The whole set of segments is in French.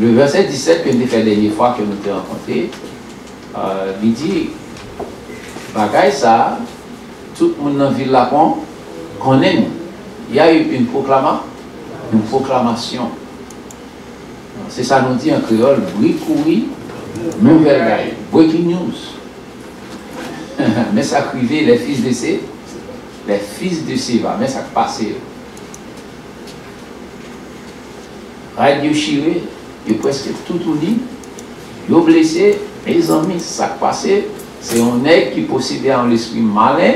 Le verset 17 que nous avons fait la dernière fois que nous avons rencontré, il dit, bagaille ça, tout le monde dans la ville là connaît. Il y a eu une proclamation. C'est ça nous dit en créole, bruit, nouvelle gaille, breaking news. Mais ça criait les fils de Séva, mais ça passait. Radio Chiré, il est presque tout dit, il est blessé, mes amis, ça passait. C'est un nègre qui possédait un esprit malin,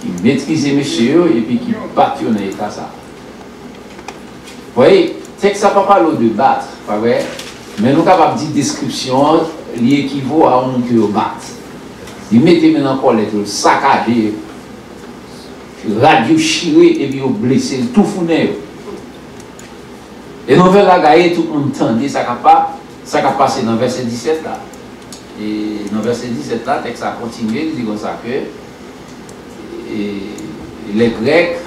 qui maîtrisait monsieur et puis qui passionnait l'état ça. Vous voyez, c'est que ça ne peut pas parler de battre, pas vrai? Mais nous sommes capables de dire description qui équivaut à un qui battre. Il mettait maintenant pour l'être saccagé, radio chiré et puis blessé, tout founé. Et nous la gagne, tout le monde entendait, ça a passé dans le verset 17 là. Et dans le verset 17 là, texte a continué, il dit comme ça que les Grecs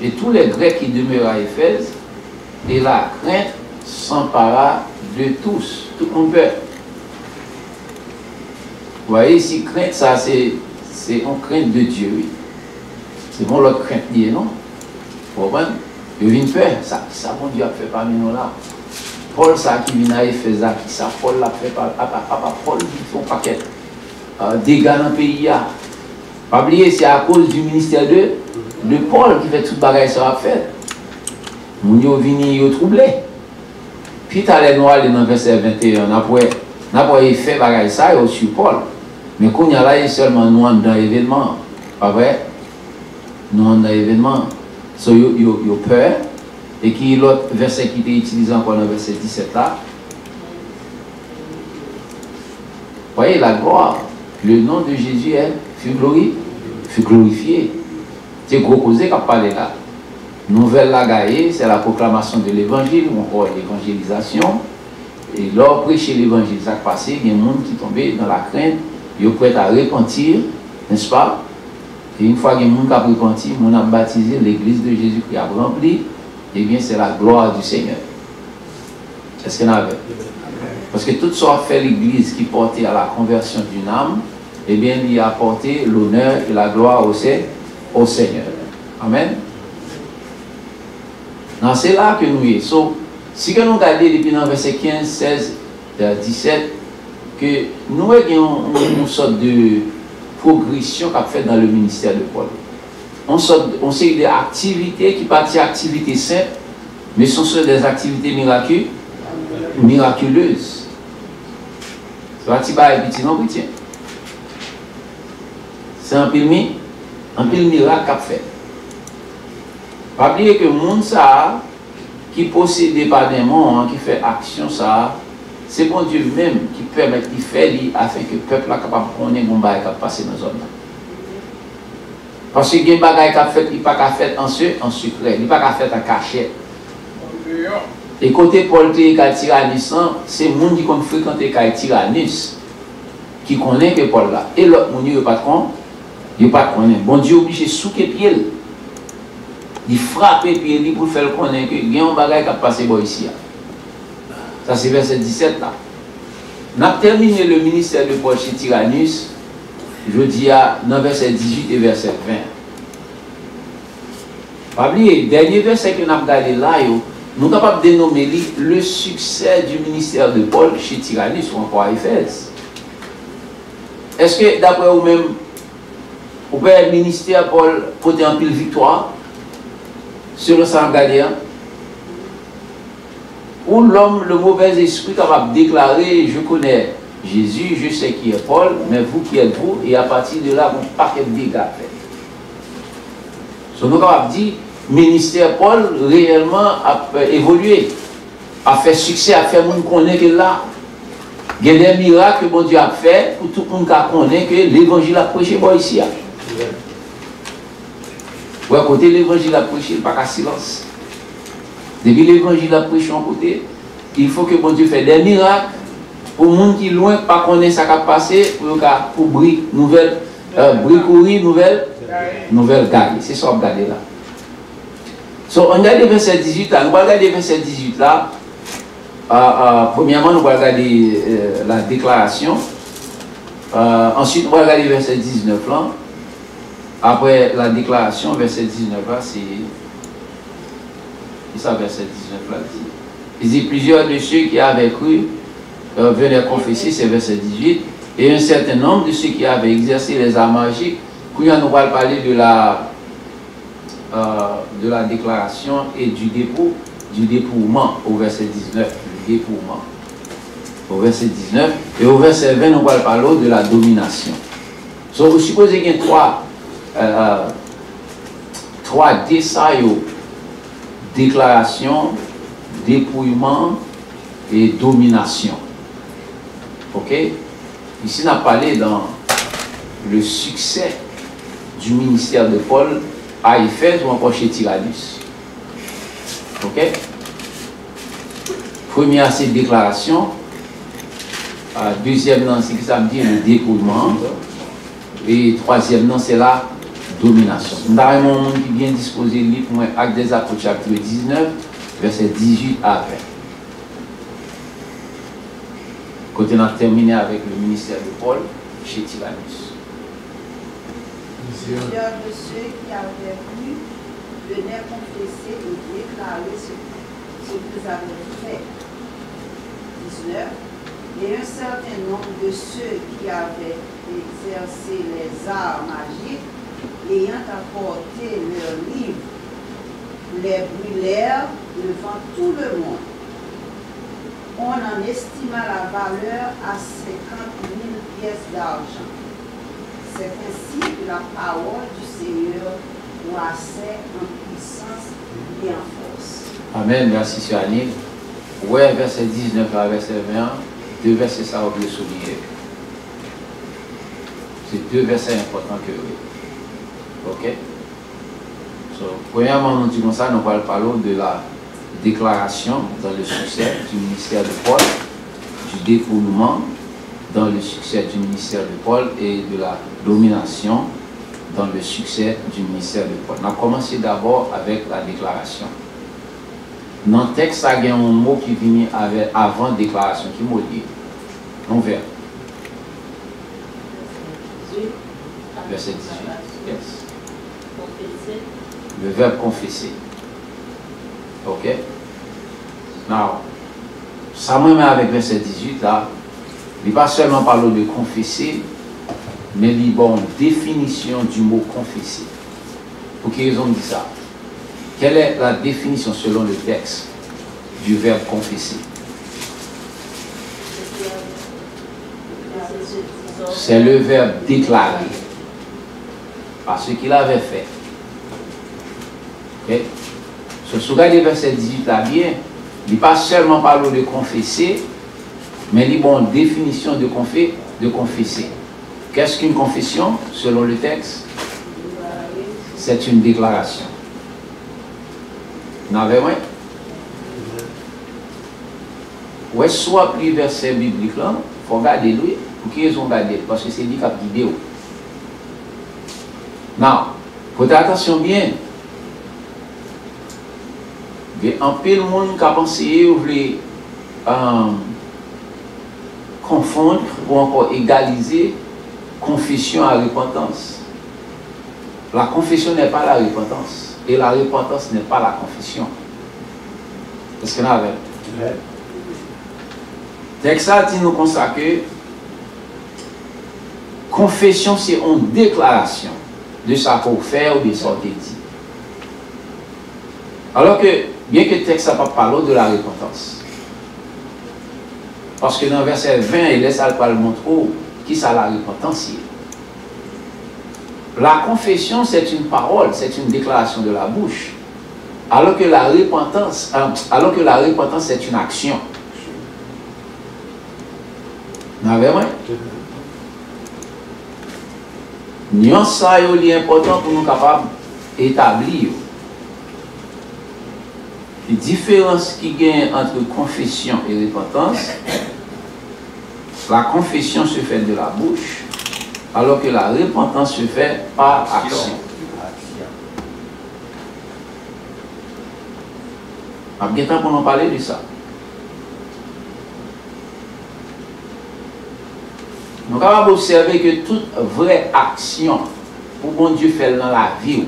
et tous les Grecs qui demeurent à Éphèse, et la crainte s'empara de tous, tout le monde peur. Vous voyez ici, crainte, ça c'est une crainte de Dieu, oui. C'est bon l'autre crainte liée, non? Vous comprenez? Il vient peur, ça bon Dieu a fait parmi nous là. Paul, ça qui vient à Éphèse, qui ça, Paul l'a fait par Paul, il fait un paquet dégâts dans le pays. Pas oublier, c'est à cause du ministère de Paul qui fait tout le bagage ça a fait. Nous sommes venus troublés. Puis tu as les noirs dans le verset 21, après fait bagage ça, et aussi Paul. Mais quand il y a là, il y a seulement nous dans l'événement. Pas vrai? Nous dans l'événement. So, il y a peur. Et qui est l'autre verset qui était utilisé encore dans le verset 17 là. Voyez la gloire. Le nom de Jésus fut glorifié. C'est gros causé qu'a parlé là. Nouvelle lagaille, c'est la proclamation de l'évangile, ou encore l'évangélisation. Et lors prêcher l'évangile, ça passé, il y a des gens qui tombaient dans la crainte, ils sont prêts à repentir, n'est-ce pas? Et une fois que les gens ont repenti, on a baptisé l'église de Jésus qui a rempli. Eh bien, c'est la gloire du Seigneur. Est-ce qu'il y en avait? Parce que tout ce qu'a fait l'Église qui portait à la conversion d'une âme, eh bien, il a apporté l'honneur et la gloire au Seigneur. Amen. C'est là que nous y sommes. Si nous regardons depuis le verset 15, 16, 17, que nous avons une sorte de progression qu'a fait dans le ministère de Paul. On sait des activités qui partent des activités simples, mais ce sont des activités miraculeuses. C'est un petit petit non chrétien. C'est un pile miracle qu'a fait. Pas oublier que le monde ça qui possède pas des mondes, qui fait action ça, c'est bon Dieu même qui permet de faire afin que le peuple soit capable de connaître mon bagage qui passe dans la zone. Parce que les bagages qui fait, il n'est pas fait en secret, il n'est pas fait en cachette. Et côté Paul qui est Tyrannus, c'est le monde qui fréquente Tyrannus qui connaît que Paul là. Et l'autre monde, il n'est pas connaît. Bon Dieu obligé de souquer pied. Il frappe pied pour faire connaître qu'il y a un bagage qui a passé ici. Ça c'est verset 17 là. On a terminé le ministère de Paul chez Tyrannus. Je dis dans verset 18 et verset 20. Pas oublier, dernier verset que nous avons regardé là, nous sommes capables de dénommer le succès du ministère de Paul chez Tyrannus ou encore à Éphèse. Est-ce que d'après vous-même, vous pouvez le ministère Paul porter en pile victoire sur le sang gardien? Ou l'homme, le mauvais esprit, capable de déclarer: je connais Jésus, je sais qui est Paul, mais vous qui êtes vous, et à partir de là, vous n'avez pas de dégâts fait. Nous sommes capables de dire: ministère Paul réellement a évolué, a fait succès, a fait monde connaître que là. Il y a des miracles que bon Dieu a fait pour tout le monde qui connaît que l'évangile a prêché ici. Ouais, côté l'évangile a prêché, pas qu'à silence. Depuis l'évangile a prêché en côté, il faut que bon Dieu fasse des miracles pour les gens qui loin pas connaître ce qui a passé, pour briller nouvelle gagne. C'est ça qu'on regarde là. So, on regarde le verset 18 là, on va regarder le verset 18 là. Premièrement, nous allons regarder la déclaration. Ensuite, nous allons regarder verset 19 là. Après la déclaration, verset 19 là, c'est ça, verset 19 là. Il dit plusieurs de ceux qui avaient cru venaient confesser, c'est verset 18. Et un certain nombre de ceux qui avaient exercé les arts magiques. Puis nous allons parler de la déclaration et du dépouillement au verset 19. Le dépouillement au verset 19. Et au verset 20, nous allons parler de la domination. Donc, vous supposez qu'il y a trois détails: déclaration, dépouillement et domination. Ok? Ici, on a parlé dans le succès du ministère de Paul à Éphèse ou encore chez Tyrannus. Ok? Première, c'est déclaration. Deuxième, c'est que ça me dit le dépouillement. Et troisième, c'est la domination. Nous avons un monde qui est bien disposé, pour Actes des Apôtres, chapitre 19, verset 18 à 20. Quand on a terminé avec le ministère de Paul chez Tyrannus. Plusieurs de ceux qui avaient cru venaient confesser et déclarer ce qu'ils avaient fait. 19. Et un certain nombre de ceux qui avaient exercé les arts magiques, ayant apporté leurs livres, les brûlèrent devant tout le monde. On en estima la valeur à 50 000 pièces d'argent. C'est ainsi que la parole du Seigneur croissait en puissance et en force. Amen, merci sur Annie. Ouais, verset 19 à verset 20, deux versets ça on peut souligner. C'est deux versets importants que oui. Ok? So, premièrement, nous disons ça, nous allons parler de la déclaration dans le succès du ministère de Paul, du dépouillement dans le succès du ministère de Paul et de la domination dans le succès du ministère de Paul. On a commencé d'abord avec la déclaration. Dans le texte, il y a un mot qui vient avant déclaration, qui m'a dit. On verra. Verset 18. Yes. Le verbe confesser. Ok? Now, ça me met avec verset 18 là. Il n'est pas seulement parler de confesser, mais il y a une définition du mot confesser. Pour quelle raison on dit ça? Quelle est la définition selon le texte du verbe confesser? C'est le verbe déclarer. Par ce qu'il avait fait. Ok? Si vous regardez verset 18 là bien, il n'est pas seulement parler de confesser, mais il y a une définition de confesser. Qu'est-ce qu'une confession selon le texte? C'est une déclaration. Vous avez vu? Ouais, soit plus verset biblique là, il faut regarder lui. Pour qui ils ont regardé? Parce que c'est lui qui a vidéo. Non, faut faire attention bien. Il y a un peu de monde qui a pensé ou voulait confondre ou encore égaliser confession à repentance. La confession n'est pas la repentance. Et la repentance n'est pas la confession. Est-ce qu'on a avec? Texte ça dit nous comme ça que confession c'est une déclaration de ça qu'on fait ou de ça qu'on dit. Alors que, bien que le texte n'a pas parlé de la repentance. Parce que dans le verset 20, il laisse à le montrer qui ça la repentance. La confession, c'est une parole, c'est une déclaration de la bouche. Alors que la repentance, c'est une action. Vous avez vrai? Nuance ça est important pour nous capables d'établir. La différence qui gagne entre confession et repentance, la confession se fait de la bouche, alors que la repentance se fait par action. On a bien temps pour nous parler de ça. nous sommes capables d'observer que toute vraie action pour bon Dieu faire dans la vie,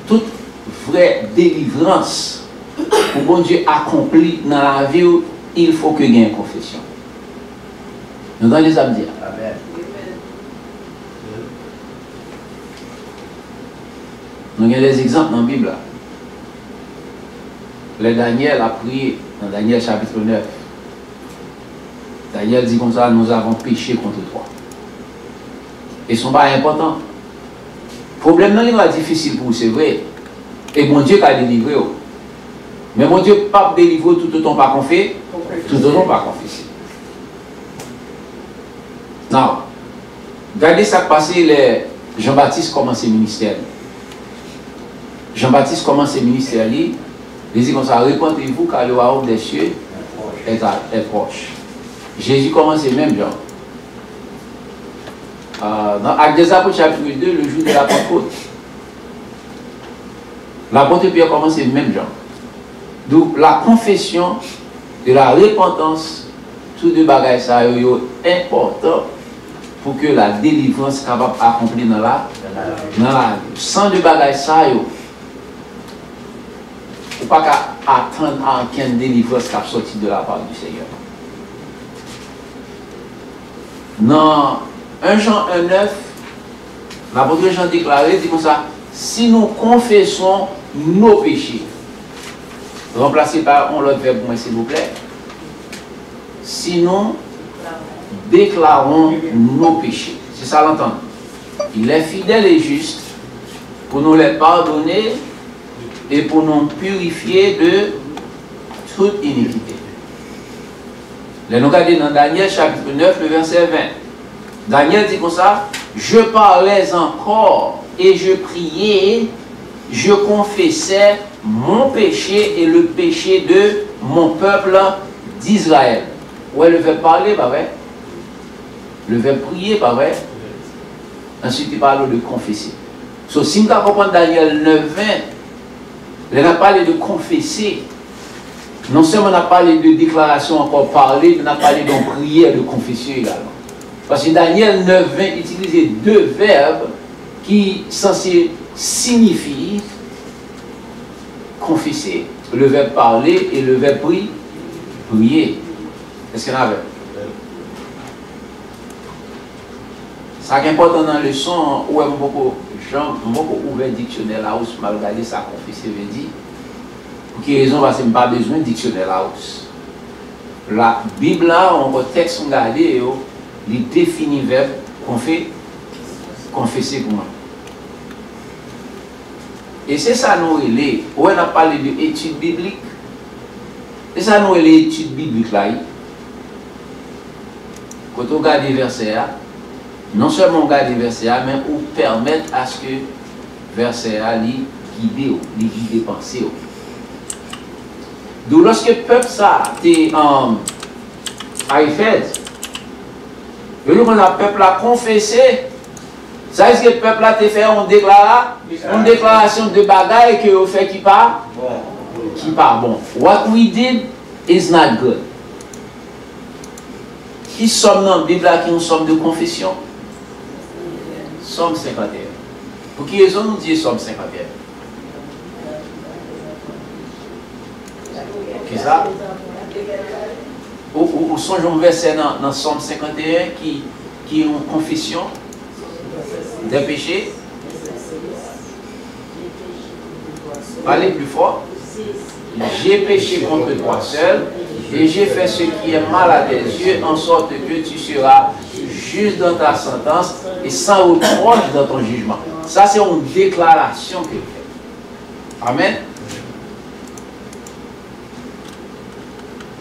toute vraie délivrance pour bon Dieu accomplir dans la vie, il faut que il y ait une confession. Nous allons les amener. Amen. Nous avons des exemples dans la Bible. Le Daniel a prié dans Daniel chapitre 9. Daniel dit comme ça, nous avons péché contre toi. Et ce n'est pas important. Le problème non, il est difficile pour vous, c'est vrai. Et mon Dieu t'a délivré. Mais mon Dieu n'a pas délivré tout autant pas confessé, tout autant pas confessé. Non. Regardez ça qui passé, Jean-Baptiste commence ses ministères. Jean-Baptiste commence ses ministères. Il dit comme ça, répondez-vous car le royaume des cieux est proche. Jésus commence le même genre. Dans Actes des Apôtres chapitre 2, le jour de la Pentecôte. L'apôtre Pierre commence le même genre. Donc la confession et la repentance, tous deux bagages ça est important pour que la délivrance soit capable d'accomplir dans la vie. Sans deux bagages ça, il ne faut pas attendre à aucune délivrance qui a sorti de la part du Seigneur. Dans 1 Jean 1,9, l'apôtre Jean déclaré, dit comme ça, si nous confessons nos péchés, remplacez par un autre verbe pour moi s'il vous plaît, si nous déclarons nos péchés, c'est ça l'entendre. Il est fidèle et juste pour nous les pardonner et pour nous purifier de toute iniquité. Nous regardons dans Daniel chapitre 9, le verset 20. Daniel dit comme ça, je parlais encore et je priais, je confessais mon péché et le péché de mon peuple d'Israël. Ouais, le verbe parler, pas vrai? Le verbe prier, pas vrai? Ensuite, il parle de confesser. So, si nous comprenons Daniel 9, 20, il a parlé de confesser. Non seulement on a parlé de déclaration encore parlé, on a parlé de prière, de confession également. Parce que Daniel 9, 20 utilisait deux verbes qui sont censés signifier confesser. Le verbe parler et le verbe prier. Est-ce qu'il y en a? Ça qui est important dans le son, où est beaucoup ouvert dictionnaire là où je m'ai regardé ça confesser veut dire. Pour quelle raison? Parce que je n'ai pas besoin de dictionnaire là où. La Bible là, on va texte regarder, il définit le verbe confesser pour moi. Et c'est ça nous relais. Où on a parlé d'études bibliques. C'est ça nous relais l'étude biblique là. Quand on regarde les versets, non seulement on regarde les versets, mais on permet à ce que les versets guident les pensées. Donc lorsque le peuple ça était à Éphèse, le peuple a confessé, ça est-ce que le peuple a fait une déclaration de bagaille que vous fait qui part bon. What we did is not good. Qui sommes dans la Bible qui nous sommes de confession? Somme 51. Pour qui raison nous dit Somme 51? Qu'est-ce que ça? Ou songeons un verset dans Somme 51 qui est une confession des péchés. Parlez plus fort. J'ai péché contre toi seul et j'ai fait ce qui est mal à tes yeux, en sorte que tu seras juste dans ta sentence et sans reproche dans ton jugement. Ça, c'est une déclaration qu'il fait. Amen.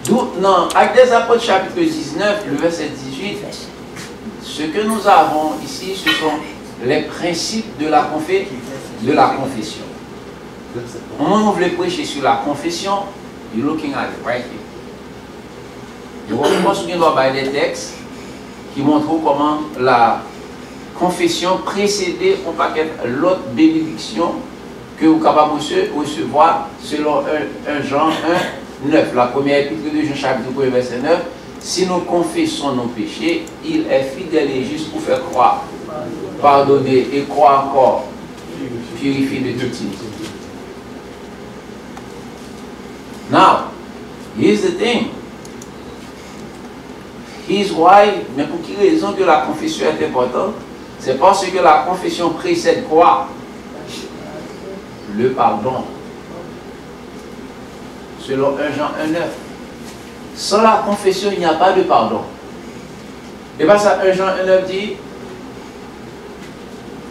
D'où, dans Actes des Apôtres, chapitre 19, le verset 18, ce que nous avons ici, ce sont les principes de la confession. On voulait prêcher sur la confession, you're looking at it right here. Je pense que nous avons des textes qui montrent comment la confession précédait un paquet l'autre bénédiction que vous êtes capable de recevoir selon 1 Jean 1, 9. La première épître de Jean chapitre 1 verset 9, si nous confessons nos péchés, il est fidèle et juste pour faire croire, pardonner et croire encore, purifier de toute iniquité. Now, here's the thing. Here's why, mais pour quelle raison que la confession est importante? C'est parce que la confession précède quoi? Le pardon. Selon 1 Jean 1,9. Sans la confession, il n'y a pas de pardon. Et bien ça, 1 Jean 1,9 dit,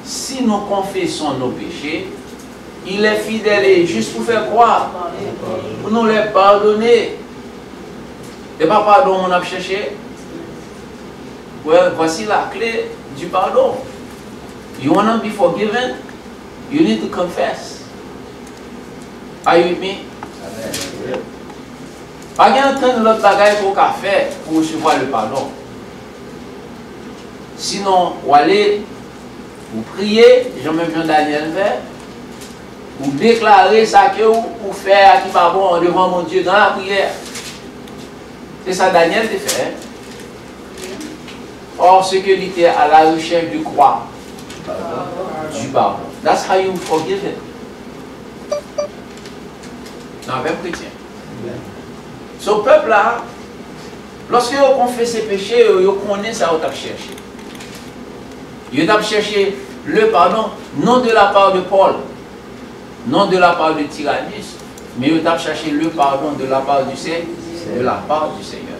si nous confessons nos péchés, il est fidèle et juste pour faire croire, pour nous les pardonner. Et pas pardon, on a cherché. Well, voici la clé du pardon. You want to be forgiven? You need to confess. Are you with me? Pas qu'un l'autre bagaille pour faire pour recevoir le pardon. Sinon, vous allez, vous priez, Jean-Même Jean-Daniel fait, vous déclarez ça que vous pour faire qui va bon devant mon Dieu dans la prière. C'est ça Daniel te fait. Or, ce que il était à la recherche de quoi? Du pardon. That's how you forgive it. Non, même chrétien. Ce peuple-là, lorsque vous confessez ses péchés, vous connaissez ça, vous avez cherché. Vous avez cherché le pardon, non de la part de Paul, non de la part de Tyrannus, mais vous avez cherché le pardon de la part du Seigneur. De la part du Seigneur.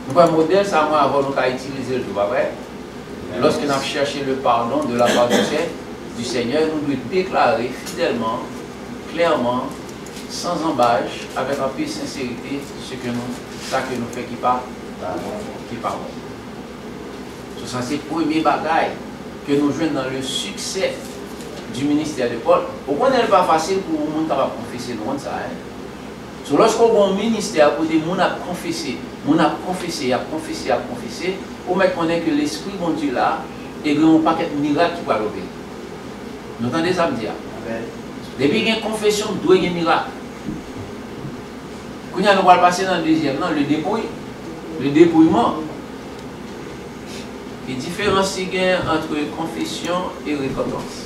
Donc, un modèle, ça, moi, avant, nous avons utilisé le tout, pas vrai? Lorsque nous avons cherché le pardon de la part du Seigneur, nous devons déclarer fidèlement, clairement, sans embâche, avec un peu de sincérité, ça que nous faisons qui parle. Ça, c'est le premier bagage que nous jouons dans le succès du ministère de Paul. Pourquoi n'est-ce pas facile pour le monde à confesser le monde ça? Lorsqu'on a un ministère, pour des gens à confesser, on met qu'on est que l'esprit bon Dieu là, et qu'il n'y a un paquet de miracles qui va arriver. Vous entendez ça me dire? Depuis qu'il y a une confession, il doit y avoir un miracle. Quand nous allons passer dans le deuxième, non, le dépouillement. La différence qu'il y a entre confession et repentance.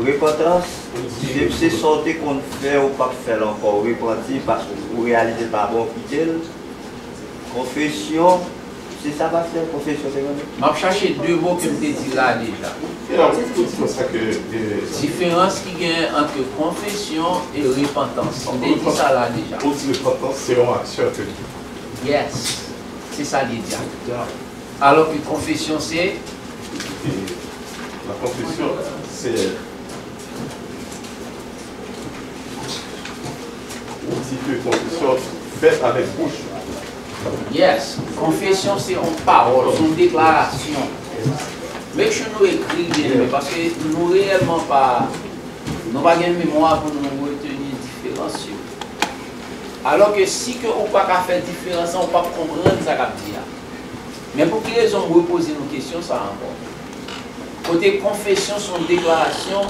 Repentance, c'est sortir qu'on fait ou pas faire encore. Repentir parce que vous réalisez pas bon fidèle. Confession, c'est ça va faire confession. Je vais chercher deux mots que je t'ai dit là déjà. Différence qu'il y a entre confession et repentance. On dit ça là déjà. Repentance, c'est une action. Yes, c'est ça déjà. Alors que confession c'est. La confession, c'est aussi que confession faite avec bouche. Yes, confession c'est une parole, c'est une déclaration. Mais que nous écrivons, parce que nous réellement pas, nous n'avons pas de mémoire pour nous retenir différence. Alors que si on ne peut pas faire différence, on ne peut pas comprendre ce qu'on dit. Mais pour quelle raison vous reposez nos questions, ça encore. Côté confession, son déclaration,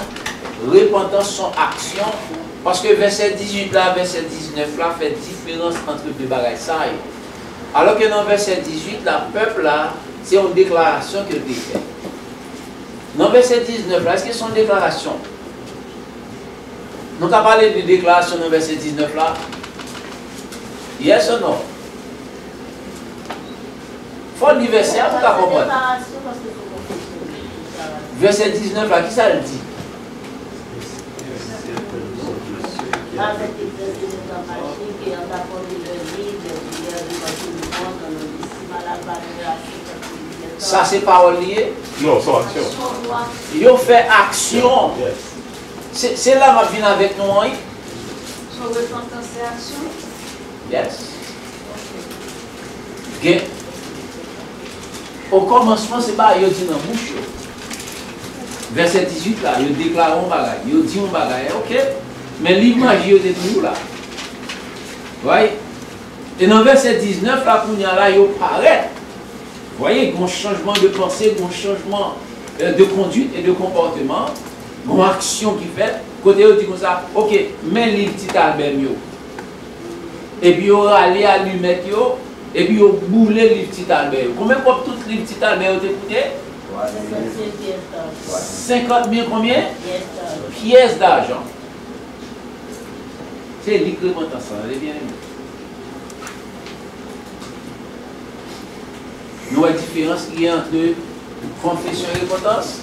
repentance, son action. Parce que verset 18 là, verset 19 là, fait différence entre deux bagages. Alors que dans verset 18, le peuple là, c'est une déclaration qu'il fait. Dans verset 19 là, est-ce que c'est une déclaration? Nous avons parlé de déclaration dans verset 19 là. Yes ou non? Il faut le verset pour comprendre. Verset 19 là, qui ça le dit? Ça c'est parole liée? Non, c'est action. Il a fait action. C'est là que je viens avec nous. Hein? Sur repentance et action? Yes. Okay. Au commencement, c'est pas il dit dans la bouche. Verset 18 là, il déclare un bagage, il dit un bagage, ok. Mais l'image il est toujours là. Voyez? Et dans le verset 19, là, il paraît. Vous voyez, mon changement de pensée, mon changement de conduite et de comportement, mon action qui fait, côté où dit comme ça, ok, mais les petits albums, et puis on allé à l'allumette, et puis on boulé les petits albums. Combien de fois toutes les petits albums ont écouté? 50 000 combien? Pièces d'argent. C'est l'écritement ça, elle est bien aimée. Nous avons la différence qu'il y a entre confession et repentance.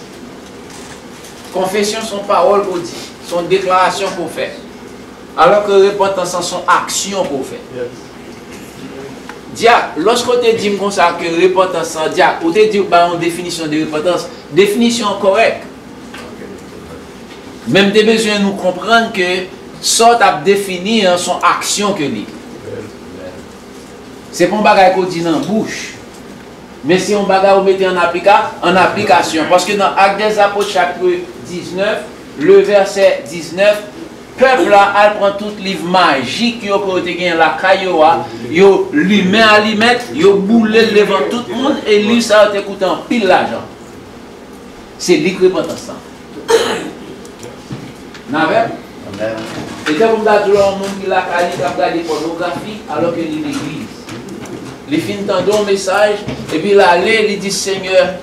Confession, son parole qu'on dit, son déclaration qu'on fait. Alors que repentance, son action qu'on fait. Dia, lorsque tu dis comme ça que repentance, dia, ou tu dis une définition de repentance, définition correcte. Même des besoins nous comprendre que ça t'a défini son action que dit. C'est pas un bagage qu'on dit dans la bouche. Mais c'est un bagage qu'on met en application. Parce que dans Actes des Apôtres chapitre 19, le verset 19, peuple là, elle prend tout livre magique qui a gagné la cailloua, yo lui met à lui mettre, yo boulé devant tout le monde et lui ça a coûté en pile l'argent. C'est l'repentance. N'avez? Et c'est comme ça, tout le monde qui a regardé pornographie alors qu'il est l'église. Il finit d'entendre un message et puis il allait, il dit Seigneur,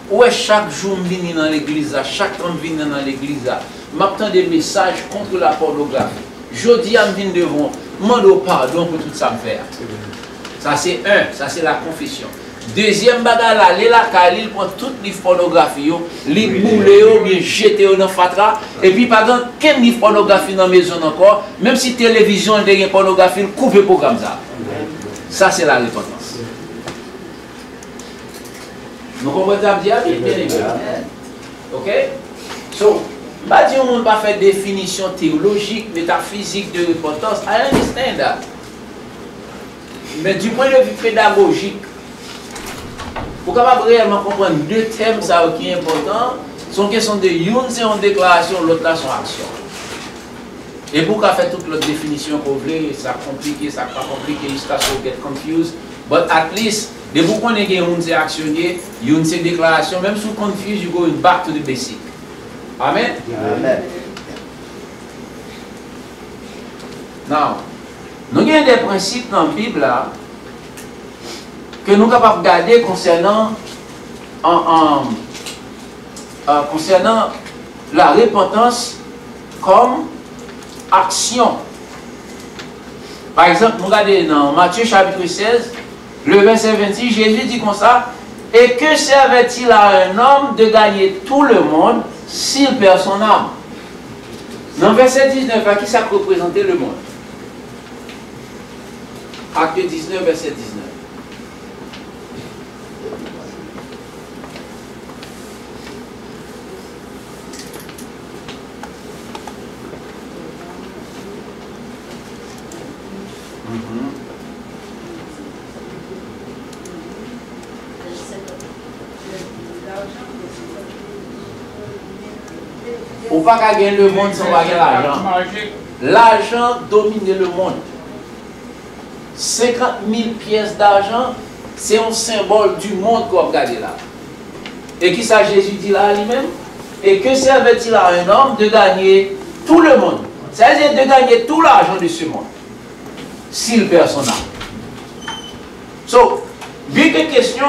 où est chaque jour je viens dans l'église, chaque temps je viens dans l'église, je m'attends des messages contre la pornographie. Je dis à me venir devant, je demande pardon pour tout ça me faire. Ça c'est un, ça c'est la confession. Deuxième bagage là, il prend toute livre pornographie, il boule, il jette dans le fatra, et puis par exemple, quel livre pornographie dans la maison encore, même si la télévision a une pornographie, il coupe le programme ça. Ça c'est la repentance. Nous comprenons ça bien évidemment. Ok? So, pas dire qu'on ne pas faire définition théologique, métaphysique de repentance. I understand that. Mais du point de vue pédagogique, pour capable réellement comprendre deux thèmes ça qui est important, sont question de une c'est en déclaration, l'autre là sont action. Et pour faire toute l'autre définition qu'on veut, ça compliqué, ça pas compliqué, ça get confused. But at least, de vous connaissez une c'est actionné, une c'est déclaration, même si vous confused, you go back to the basic. Amen. Amen. Now, nous avons des principes dans la Bible là, que nous sommes capables de garder concernant la repentance comme action. Par exemple, nous regardons dans Matthieu chapitre 16, le verset 26, Jésus dit comme ça, et que servait-il à un homme de gagner tout le monde s'il perd son âme? Dans le verset 19, à qui ça représentait le monde? Acte 19, verset 19. On ne peut pas gagner le monde sans gagner l'argent. L'argent domine le monde. 50 000 pièces d'argent, c'est un symbole du monde qu'on regarde là. Et qui ça Jésus dit là lui-même? Et que servait-il à un homme de gagner tout le monde? C'est-à-dire de gagner tout l'argent de ce monde, s'il perd son âme. So, bien que les questions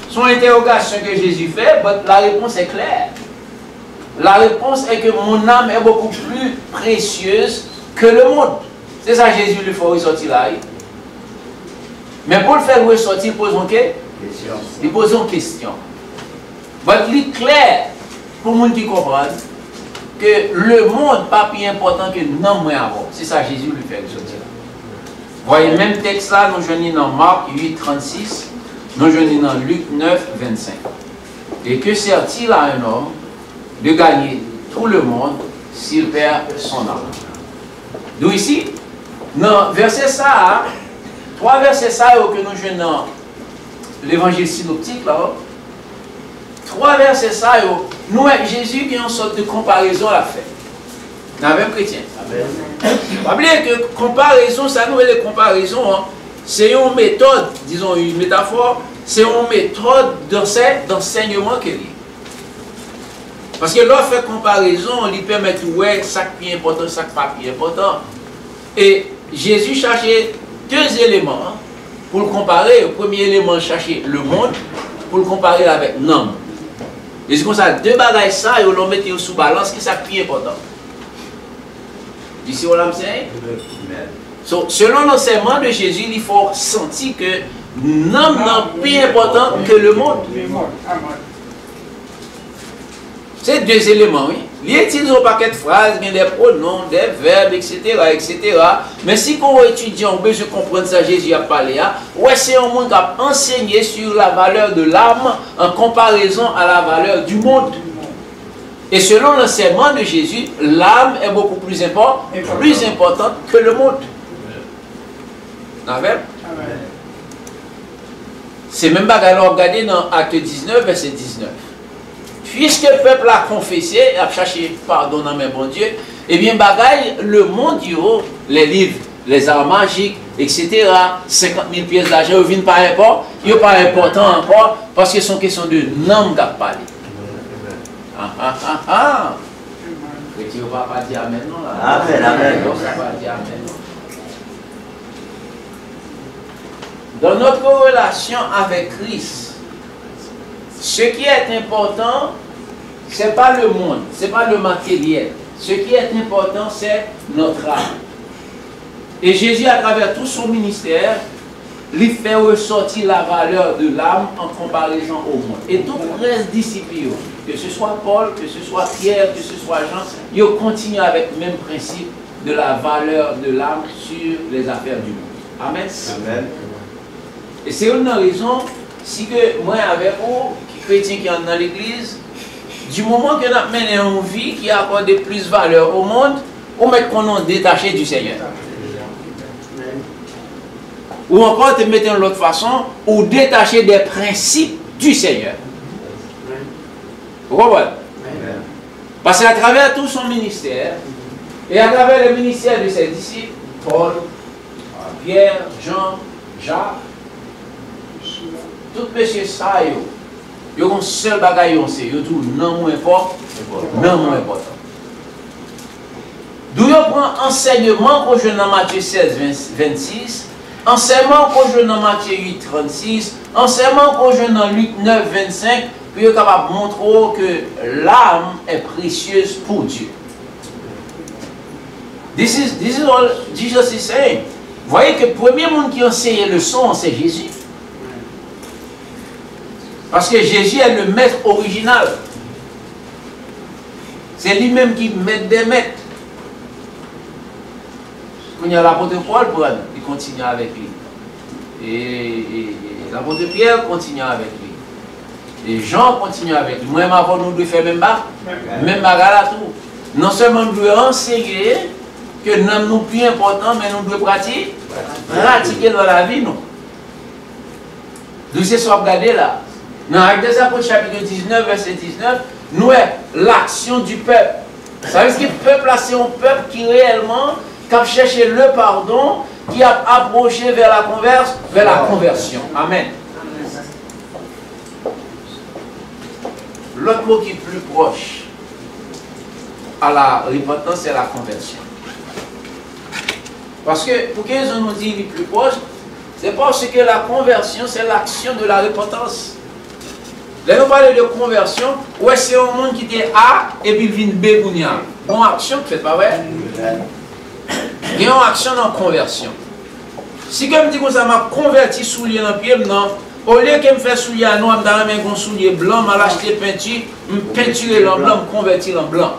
sont interrogations que Jésus fait, la réponse est claire. La réponse est que mon âme est beaucoup plus précieuse que le monde. C'est ça Jésus lui fait ressortir là. Mais pour le faire ressortir, il pose une question. Il pose une question. Mais il est clair pour les gens qui comprennent que le monde n'est pas plus important que nous avant. C'est ça Jésus lui fait ressortir là. Voyez le même texte là, nous joignons dans Marc 8, 36, nous joignons dans Luc 9, 25. Et que sert-il à un homme de gagner tout le monde s'il perd son âme? D'où ici, dans verset ça, 3 versets ça que nous jouons dans l'évangile synoptique là, 3 versets ça, nous Jésus qui a une sorte de comparaison à faire. Dans le même chrétien. Pas oublier que comparaison, ça nous les comparaisons, hein, c'est une méthode, disons une métaphore, c'est une méthode d'enseignement qu'il y a. Parce que lorsqu'on fait comparaison, on lui permet de voir ça qui est important, ça qui n'est pas important. Et Jésus cherchait deux éléments hein, pour le comparer. Le premier élément, chercher le monde pour le comparer avec l'homme. Et c'est comme ça, deux bagages ça, et on le met sous balance, qui est ça qui est important. Ici, on l'a dit. Selon l'enseignement de Jésus, il faut sentir que l'homme n'est plus important que le monde. C'est deux éléments, oui. Il utilise un paquet de phrases, des pronoms, des verbes, etc., etc. Mais si on étudie, on peut comprendre ça, Jésus a parlé. Ouais, c'est un monde qui a enseigné sur la valeur de l'âme en comparaison à la valeur du monde. Et selon l'enseignement de Jésus, l'âme est beaucoup plus importante que le monde. Amen. C'est même pas qu'on regarder dans Acte 19, verset 19. Puisque le peuple a confessé, a cherché pardon dans mes bon Dieu, eh bien, bagaille, le monde, les livres, les arts magiques, etc., 50 000 pièces d'argent, ils ne sont pas importants encore, parce que c'est une question de nom qui a parlé. Tu ne vas pas dire amen, non? Amen, amen. Dans notre relation avec Christ, ce qui est important, ce n'est pas le monde, ce n'est pas le matériel. Ce qui est important, c'est notre âme. Et Jésus, à travers tout son ministère, lui fait ressortir la valeur de l'âme en comparaison au monde. Et tout le reste disciples, que ce soit Paul, que ce soit Pierre, que ce soit Jean, ils continuent avec le même principe de la valeur de l'âme sur les affaires du monde. Amen. Amen. Et c'est une raison, si que moi avec vous, chrétiens qui sont dans l'église, du moment que nous menons une vie qui accorde plus de valeur au monde, on met qu'on est détaché du Seigneur. Ou encore te mettre de l'autre façon, ou détacher des principes du Seigneur. Vous comprenez? Parce qu'à travers tout son ministère, et à travers le ministère de ses disciples, Paul, Pierre, Jean, Jacques, tout monsieur ça, il y a un seul bagage, c'est tout non moins important. Non moins important. D'où il prend enseignement qu'on joue dans Matthieu 16, 26, enseignement qu'on joue dans Matthieu 8, 36, enseignement qu'on joue dans Luc 9, 25, puis il est capable de montrer que l'âme est précieuse pour Dieu. This is all Jesus is saying. Vous voyez que le premier monde qui enseigne le son, c'est Jésus. Parce que Jésus est le maître original. C'est lui-même qui met des maîtres. Quand il y a l'apôtre Paul, il continue avec lui. Et l'apôtre Pierre continue avec lui. Et Jean continue avec lui. Moi, avant, nous devons faire même bagarre tout. Non seulement nous devons enseigner que nous sommes plus importants, mais nous devons pratiquer dans la vie. Nous c'est ce qu'on regarde là. Dans Actes des Apôtres, chapitre 19, verset 19, nous avons l'action du peuple. Ça veut dire que le peuple, c'est un peuple qui réellement a cherché le pardon, qui a approché vers la conversion. Amen. L'autre mot qui est plus proche à la repentance, c'est la conversion. Parce que, pour qu'ils nous disent le plus proche, c'est parce que la conversion, c'est l'action de la repentance. Là, nous parlons de conversion, ouais, c'est un monde qui était A et puis il vient B ou Nia. Bon action, vous faites pas vrai? Il y a une action dans la conversion. Si comme dit que ça m'a converti soulier dans le pied, non, au lieu que me faire soulier à noir, dans la main un soulier blanc, m'a acheté peinture, me peinturer en blanc, me convertir en blanc.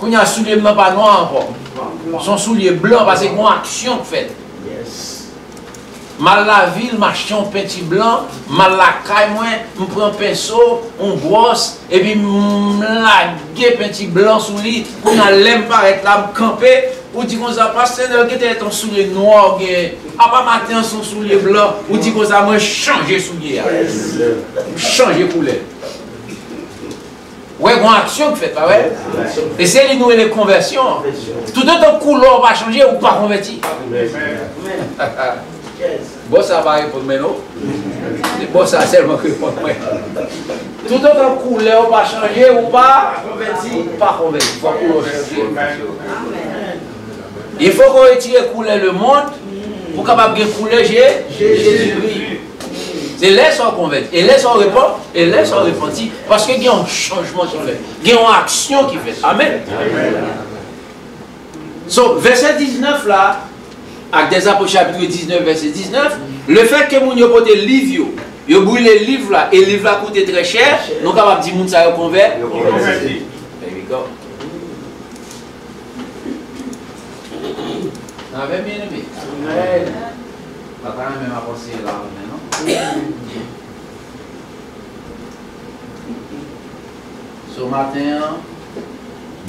Quand il y a un soulier blanc, pas noir encore. Son soulier blanc, parce que c'est une action fait. Mal la ville, m'achète un peinture blanc, mal la caille, moi, je prends un pinceau, on brosse, et puis je lague peinture blanc sous lui, pour ne l'aime pas être là, me camper, ou dit qu'on ça passe, c'est que ton soulier noir, à pas matin son soulier blanc, ou dit qu'on ça, moi, changer soulier. Changer couleur. Ouais, une action qui fait, pas vrai? Et c'est les nouvelles conversions. Tout autant couleur va changer ou pas converti. Bon, ça va répondre maintenant. Bon, ça seulement répondre. Tout autant couleur va changer ou pas converti. Pas converti. Il faut couleur changer. Il faut qu'on retire couleur le monde pour capable de couler Jésus-Christ. C'est laisse on converti. Et laisse on répond. Et laisse on repenti. Parce qu'il y a un changement qui fait. Il y a une action qui fait. Amen. So, verset 19 là, avec des apôtres chapitre 19, verset 19, le fait que moun yo pote livre, yo brûle le livre là, et le livre là coûte très cher, nous sommes capables de dire moun ça yo converti. There we go. Ça va bien aimé. On va quand même penser là maintenant. Ce matin,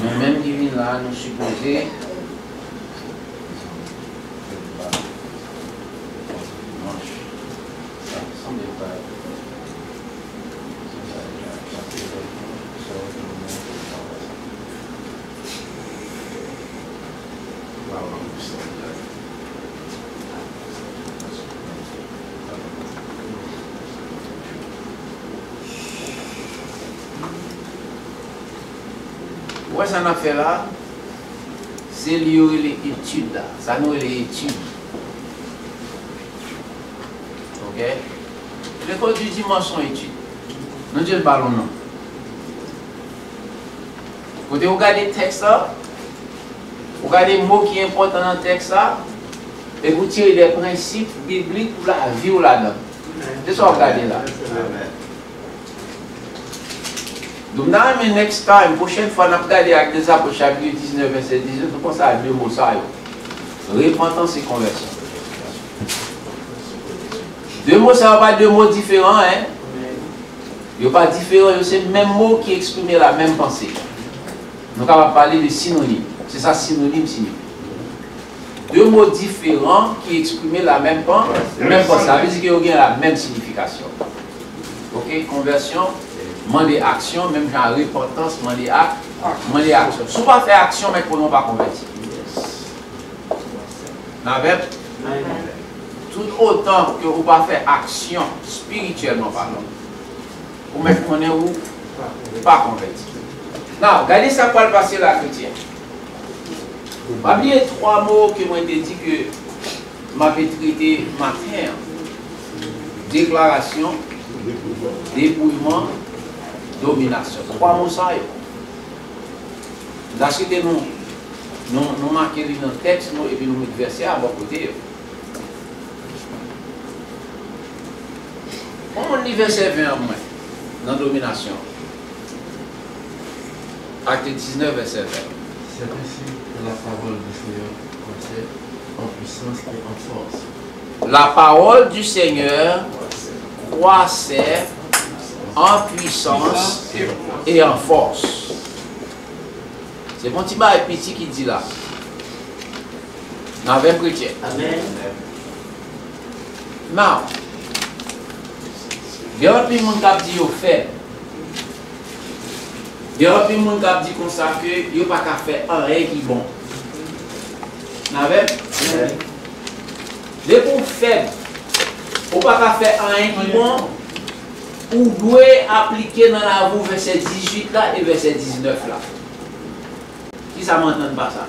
nous-mêmes qui venons là, nous supposons ça n'a fait là, c'est lié les études là. Ça nous les études. Ok? L'école du dimanche sont études. Nous disons le ballon non. Quand vous regardez le texte là, vous regardez les mots qui sont importants dans le texte là, et vous tirez des principes bibliques pour la vie ou là-dedans. C'est ça que vous regardez là. Donc, dans le next time, prochaine fois, nous regardons avec des apôtres chapitre 19, verset 18, nous pensons à deux mots ça. Repentance et conversion. Deux mots, ça ne va pas deux mots différents. Hein? Ils ne sont pas différents, c'est le même mot qui exprime la même pensée. Donc, on va parler de synonyme. C'est ça, synonyme signifie. Deux mots différents qui expriment la même pensée. Ça veut dire qu'ils ont la même signification. Ok, conversion. Demander action, même genre repentance, demander action. Si vous ne faites pas action, mais vous ne pas convertir. Tout autant que vous ne faites pas action spirituellement parlant, vous ne pas convertir. Non, regardez ça pour le passer là, chrétien. Oubliez trois mots que moi j'ai dit que m'a traité matin. Déclaration, dépouillement, domination. Trois mots ça. Parce que nous marquons dans le texte et puis nous mettons verset à bon côté. On lit verset 20 en moins dans la domination. Acte 19, verset 20. C'est ainsi que la parole du Seigneur croissait en puissance et en force. La parole du Seigneur croissait en puissance et en force. C'est mon petit bail petit qui dit là. Dans 20 chrétiens. Amen. Now, il y a un peu de monde qui dit au fait. Il y a un peu de monde qui dit comme ça que il n'y a pas qu'à faire rien qui est bon. Dès qu'on fait, on pas qu'à faire rien qui est bon. Ou doit appliquer dans la roue verset 18 là et verset 19 là. Qui ça m'entend pas ça?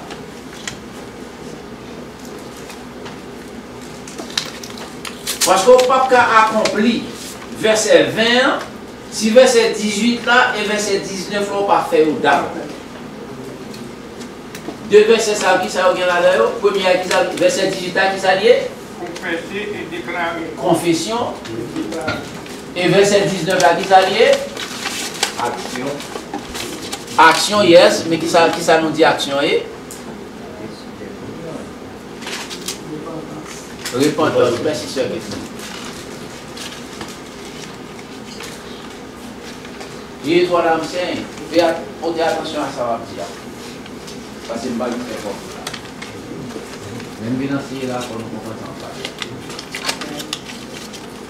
Parce qu'on ne peut pas accomplir verset 20, si verset 18 là et verset 19 là, on ne peut pas faire au dame. Deux versets ça qui ça là là. Premier verset 18 là qui ça lié? Confesser et déclarer. Confession. Et verset 19 là, qui ça lié? Action. Action, yes, mais qui ça nous dit action? Repentance, merci sur la question. Et voilà, faites attention à ça, va dire. Parce que je ne vais pas le faire comme ça. Même financier là, pour nous comprendre ça.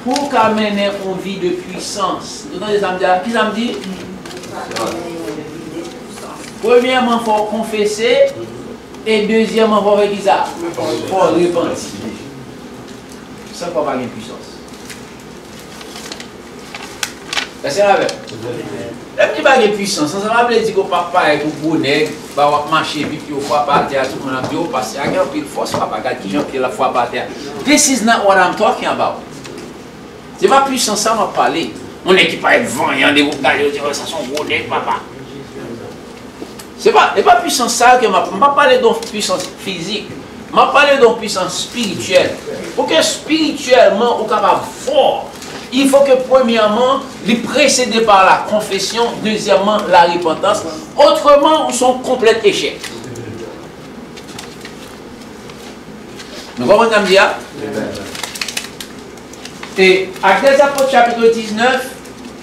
Pour qu'amener une vie de puissance. Vous entendez ça me dire? Qui ça me dit? Premièrement, il faut confesser. Et deuxièmement, il faut faire ça. Il faut repentir. Ça ne peut pas avoir une puissance. C'est la même. Le petit bagage de puissance, ça va dire que papa est pour bonnet, va marcher vite, il faut pas terre, tout le monde a dit, parce qu'il y a une force, papa, qui j'en qui la fois par terre. This is not what I'm talking about. C'est pas puissance, ça m'a parlé. On est qui pas être voyant, de vous regarder, ça sont bonnet, papa. C'est pas puissance ça que m'a parlé de puissance physique, m'a parlé de puissance spirituelle. Pour que spirituellement, on capable fort. Il faut que premièrement, il précédé par la confession, deuxièmement, la repentance. Autrement, on sont complet échec. Nous comprenons comme dire? Et Actes des Apôtres chapitre 19,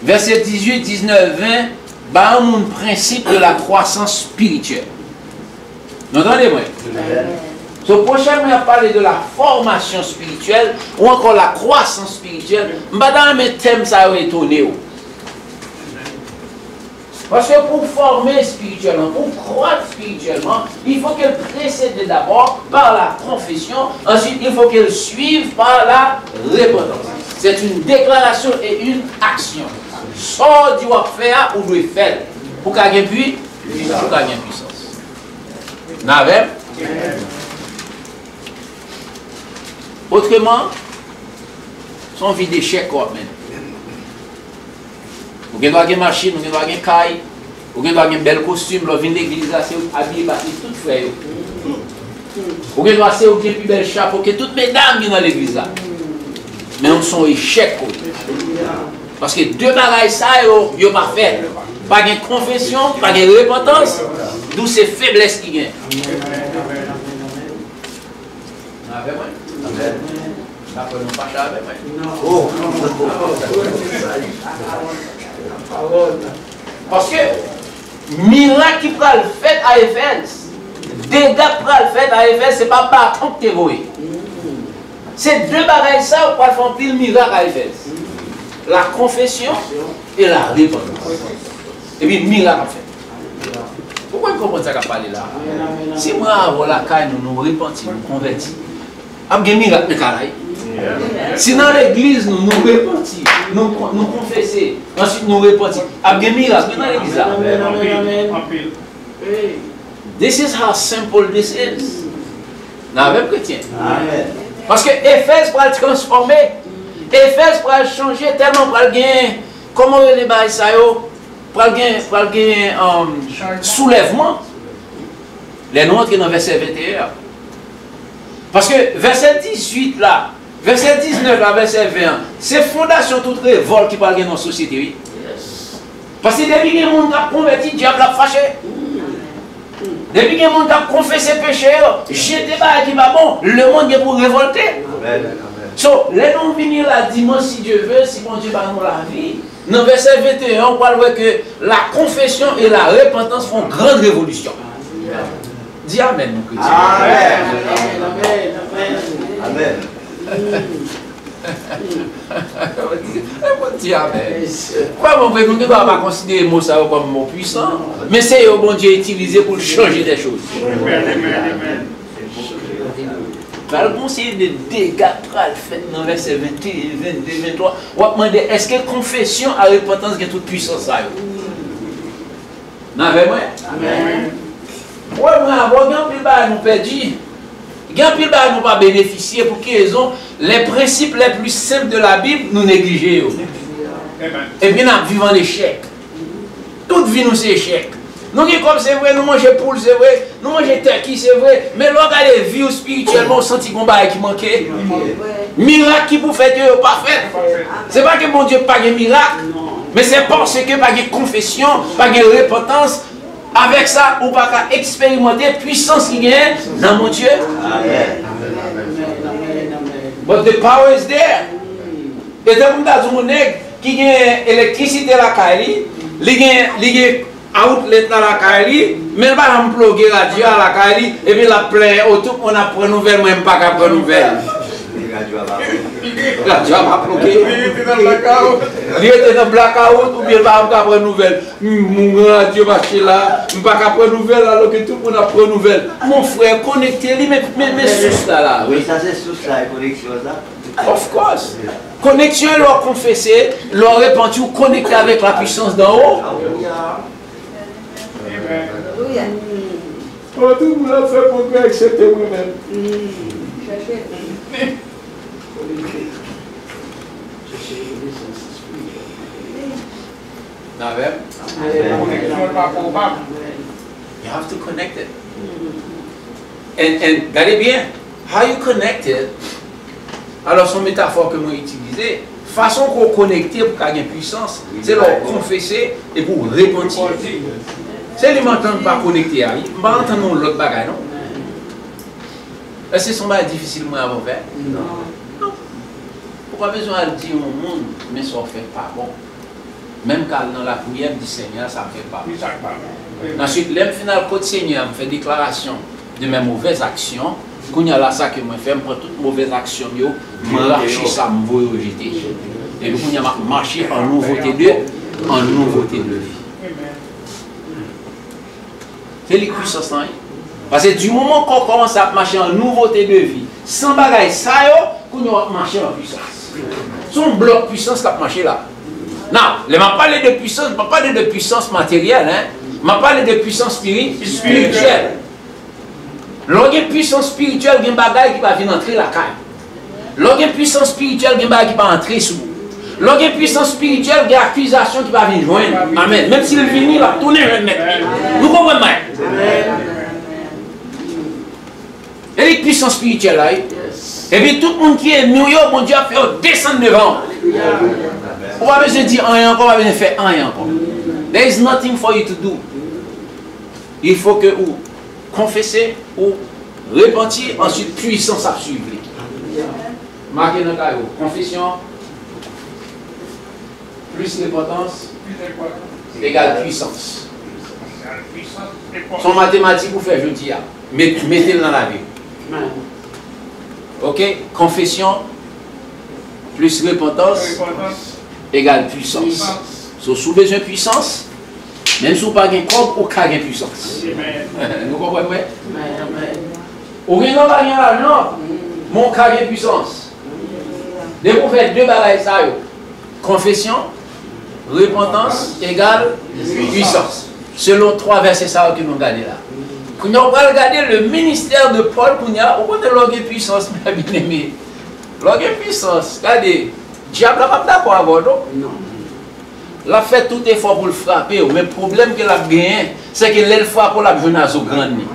verset 18, 19, 20, bah un principe de la croissance spirituelle. Vous entendez-moi? Ce prochain, on va parler de la formation spirituelle ou encore la croissance spirituelle. Je vais dans mes thèmes, ça va étonner. Parce que pour former spirituellement, pour croître spirituellement, il faut qu'elle précède d'abord par la confession, ensuite il faut qu'elle suive par la repentance. C'est une déclaration et une action. Soit du faire ou du faire pour qu'il y ait puissance. N'avez? Autrement, son vie d'échec quand même. Vous avez une machine, vous avez une caille, vous avez un bel costume, vous avez une église, vous avez habillé, tout frère. Vous avez un plus bel chapeau que toutes mes dames qui sont dans l'église. Mais on sont échecs. Parce que deux bagailles, ça, ils n'ont pas fait. Pas de confession, pas de repentance, d'où ces faiblesses qui gagnent. Amen. Parce que miracle qui prend le fait à Éphèse, dégâts prend le fait à Éphèse, c'est pas bâton que tu es voué. C'est deux bagailles ça pour faire pile miracle à Éphèse. La confession et la repentance. Et puis miracle en fait. Pourquoi vous comprenez ça qu'a parlé là? Si moi avant la caille nous repentons, nous convertis. Après miracle de caraï. Si dans l'église nous repentons, nous confessons, ensuite nous repentons. Après miracle dans l'église là. This is how simple this is. N'avez chrétien. Parce que Éphèse pour être transformé, Éphèse pour être changé tellement pour gagner, comment les bails ça yo, pour gagner soulèvement. Les noms qui dans verset 21. Parce que verset 18 là, verset 19 là, verset 21, c'est fondation toute révolte qui parle dans la société. Oui. Parce que depuis que les gens ont converti, le diable a fâché. Depuis que les gens ont confessé péché, jeté pas qui va bon, le monde est pour révolter. Amen. So, les noms venir là dimanche si Dieu veut, si mon Dieu va nous la vie. Dans verset 21, on parle que la confession et la repentance font grande révolution. Dis Amen, mon chrétien. Amen. Dis Amen. Pourquoi mon frère, nous ne devons pas considérer le mot ça comme mot puissant, mais c'est le bon Dieu utilisé pour changer des choses. Le conseil de dégâts fait dans verset 21, 22, 23, on va demander est-ce que confession à repentance est toute puissance ça? Non, avec moi? Amen. Oui, mais avant, il y a un pile de nous perdu. Il y a un pile de nous pas bénéficier pour qu'ils aient les principes les plus simples de la Bible, nous négliger. Et puis nous vivons l'échec. Toute vie nous c'est échec. Nous comme c'est vrai, nous mangeons poule, c'est vrai, nous mangeons turkey, c'est vrai, mais lorsqu'on a les vies spirituellement, on senti qu'on qui manquait. Miracle qui vous fait que pas fait. C'est pas que mon Dieu pas de miracle, mais c'est parce que pas de confession, pas de repentance. Avec ça, on va expérimenter puissance qui gagne dans mon Dieu. Amen. But the power is there. Et donc, on a qui gagne électricité à la caille, il gagne outlet dans la caille, mais il va employer radio à la caille, et puis la plein autour, on a pris nouvelle, même pas qu'à prendre nouvelle. radio à Babou. Radio a pas bloqué. Il était dans le blackout. Il était dans le blackout ou bien il va pas prendre nouvelle. Mon radio marché là, il va pas prendre nouvelle alors que tout le monde a pris nouvelle. Mon frère connecté, lui, mais sous là. Oui, ça c'est sous ça, la connexion là. Of course. Connexion, leur confesser, leur repenti ou connecter avec la puissance d'en haut. Alléluia. Oh, tout le monde a fait progrès, excepté moi-même. You have to connect it. And regardez bien, how you connect it. Alors, son métaphore que moi utilisé, façon qu'on connecte pour qu'il y ait une puissance, c'est leur confesser et pour repentir. C'est les m'entendre pas connecter, je ne vais pas entendre l'autre bagaille, non? Est-ce que c'est difficilement à faire? Non. Pourquoi besoin de dire au monde, mais ça ne fait pas bon? Même quand dans la prière du Seigneur, ça ne fait pas bon. Ensuite, l'homme final, côté Seigneur, me fait déclaration de mes mauvaises actions. Quand il y a là ça que moi fais, je prends toutes mauvaises actions, je marche ça, je vais rejeter. Et puis il y a marché en nouveauté de vie. C'est les puissances là. Parce que du moment qu'on commence à marcher en nouveauté de vie, sans bagaille ça, qu'on va marcher en puissance. Son bloc puissance qui a marché là. Non, je ne parle de puissance, je ne parle de puissance matérielle, je parle de puissance spirituelle. Lorsqu'il y a une puissance spirituelle, il y a un bagage qui va venir entrer la caille. Lorsqu'il y a une puissance spirituelle, il y a un bagage qui va entrer sous. Lorsqu'il y a une puissance spirituelle, il y a une accusation qui va venir joindre. Amen. Même s'il vient, il va tourner le net. Nous comprenons bien. Il y a une puissance spirituelle là. Et puis tout le monde qui est New York, mon Dieu a fait descendre devant. On va besoin de dire rien encore, on va besoin de faire rien encore. There is nothing for you to do. Il faut que vous confessez ou repentir, ensuite puissance à suivre. Marquez dans le cahier. Confession plus repentance égale puissance. Son mathématique vous fait jeudi. Mettez-le dans la vie. Ok? Confession plus repentance égale puissance. So, sous besoin de puissance, même si vous n'avez pas de corps, vous avez de puissance. Nous comprenez? Vous n'avez pas l'argent, mon cas de puissance. Dès que vous faites deux bagages, confession, repentance égale puissance. Selon trois versets que nous regardons là. Quand on va regarder le ministère de Paul, on a une puissance, bien aimé. Une puissance, regardez, diable n'a pas d'accord avec vous. Non. La fait tout effort pour le frapper, mais le problème que la gagne, c'est que l'elle frappe pour la jeunesse au grand nid.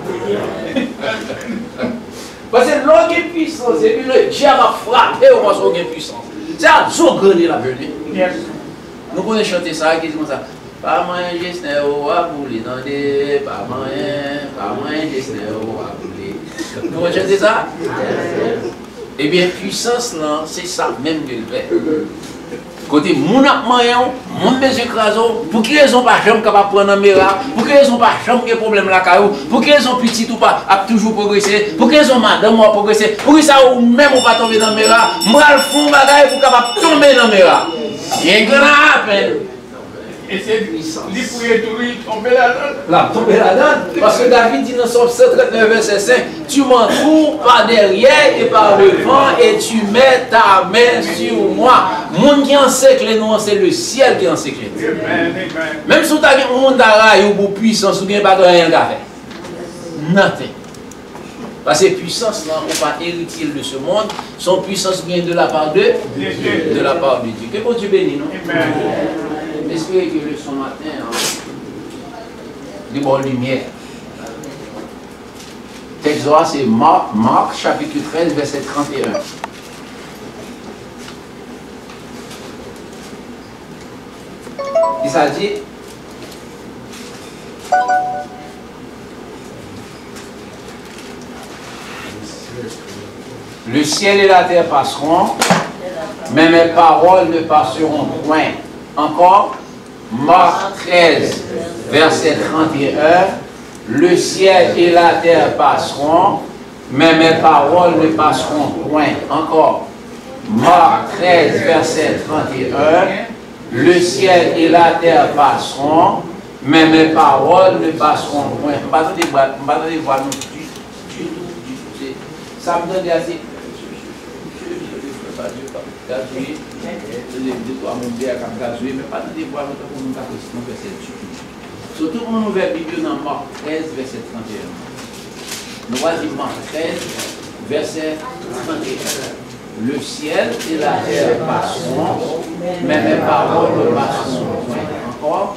Parce que l'on est puissance, et puis le diable a frappé au moins son puissance. C'est à son grand nid la venue. Nous connaissons chanter ça, qui dit comme ça. Pas moyen de gestionner ou à bouler dans des. Pas moyen de gestionner ou à bouler. Nous connaissons chanter ça? Eh bien, puissance là, c'est ça même que le fait. Côté mon moyen, mon besoin écrasé, pour qui ils ont pas chambre capable prendre un mira, pour qui ils ont pas chambre qui problème la caillou, pour qui ils ont petit ou pas a toujours progressé, pour qui ils ont madame ou progressé, pour qui ça ou même ou pas tomber dans le mira, moi le fond bagaille pour capable tomber dans le mira. Il y a un grand appel. Et c'est l'hypocrisie tomber là-dedans. La tomber là-dedans. Parce que David dit dans Psaume 139, verset 5, tu m'entoures par derrière et par devant et tu mets ta main sur moi. Monde qui encercle nous, c'est le ciel qui encercle nous. Même si tu as un monde d'araï ou pour puissance, ou bien pas de rien à faire. Nothing. Parce que puissance, là, on va hériter de ce monde. Son puissance vient de la part de la part de Dieu. Que bon Dieu bénisse, non? J'espère que le son matin, de bonne lumière. Texte c'est Marc chapitre 13, verset 31. Et ça dit, le ciel et la terre passeront, mais mes paroles ne passeront point. Encore, Marc 13, verset 31, le ciel et la terre passeront, mais mes paroles ne passeront point. Encore, Marc 13, verset 31. Le ciel et la terre passeront, mais mes paroles ne passeront point. Je ne vais pas voir non du tout. Ça me donne assez. Je ne pas gazouiller. Je dois monter à gazouiller, mais pas de voir notre pour nous verset 18. Surtout pour nous vers Bible dans Marc 13, verset 31. Nous voyons Marc 13, verset 31. Le ciel et la terre passeront, mais mes paroles ne passeront point. Encore.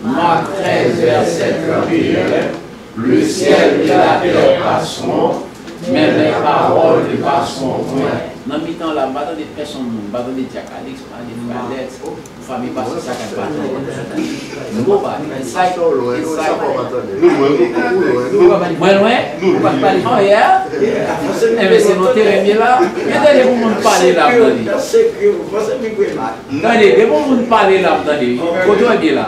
Marc 13, verset 31. Le ciel et la terre passeront, mais mes paroles ne passeront point. Dans le temps là, pas des personnes, pas des diacalix, pas des mallettes, famille parce que ça ne pas. Moi loin, vous ne parlez pas hier. Mais c'est notre terrain là. Regardez pour nous parler là. Regardez pour nous parler là. Côté bien là.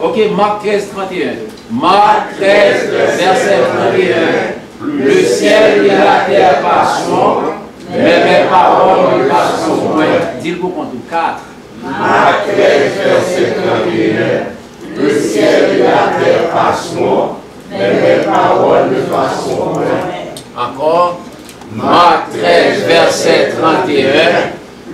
Ok, Marc 13, 31. Marc 13, verset 31. Le ciel et la terre passeront, mais mes paroles ne passeront point. Dis-le pour compte 4. Marc 13, verset 31. Le ciel et la terre passeront, mais mes paroles ne passeront point. Encore. Marc 13, verset 31.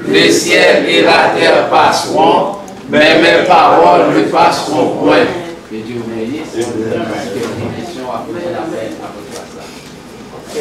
Le ciel et la terre passeront, mais mes paroles ne passeront point. Que Dieu vous bénisse. Des questions après la paix, après ça. Ok.